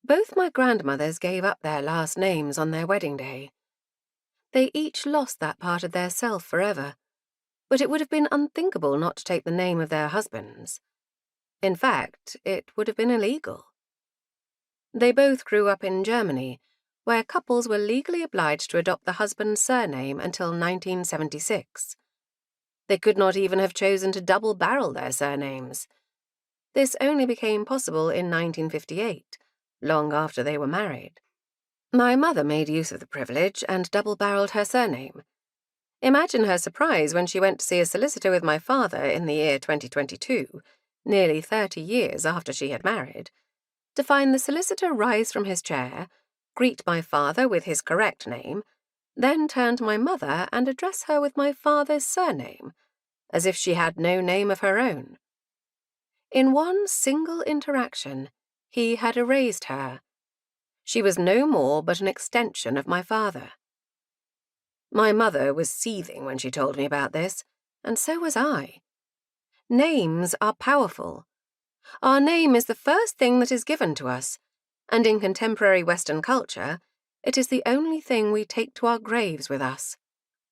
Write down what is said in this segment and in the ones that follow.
Both my grandmothers gave up their last names on their wedding day. They each lost that part of their self forever, but it would have been unthinkable not to take the name of their husbands. In fact, it would have been illegal. They both grew up in Germany, where couples were legally obliged to adopt the husband's surname until 1976. They could not even have chosen to double-barrel their surnames. This only became possible in 1958, long after they were married. My mother made use of the privilege and double-barreled her surname. Imagine her surprise when she went to see a solicitor with my father in the year 2022, nearly 30 years after she had married, to find the solicitor rise from his chair, greet my father with his correct name, then turn to my mother and address her with my father's surname, as if she had no name of her own. In one single interaction, he had erased her. She was no more but an extension of my father. My mother was seething when she told me about this, and so was I. Names are powerful. Our name is the first thing that is given to us, and in contemporary Western culture, it is the only thing we take to our graves with us.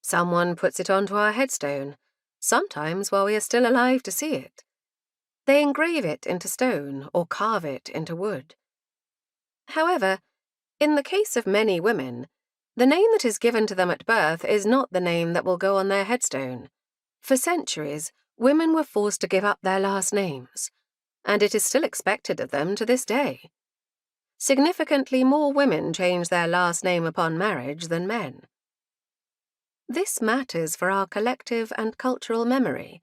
Someone puts it onto our headstone, sometimes while we are still alive to see it. They engrave it into stone or carve it into wood. However, in the case of many women, the name that is given to them at birth is not the name that will go on their headstone. For centuries, women were forced to give up their last names, and it is still expected of them to this day. Significantly more women change their last name upon marriage than men. This matters for our collective and cultural memory,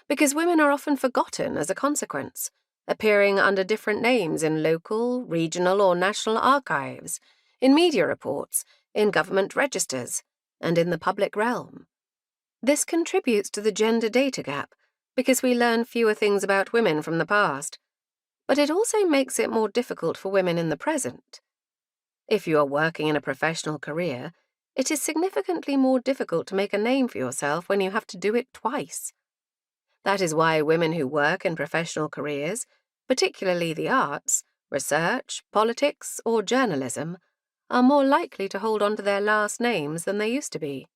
because women are often forgotten as a consequence, appearing under different names in local, regional, or national archives, in media reports, in government registers, and in the public realm. This contributes to the gender data gap, because we learn fewer things about women from the past, but it also makes it more difficult for women in the present. If you are working in a professional career, it is significantly more difficult to make a name for yourself when you have to do it twice. That is why women who work in professional careers, particularly the arts, research, politics, or journalism, are more likely to hold on to their last names than they used to be.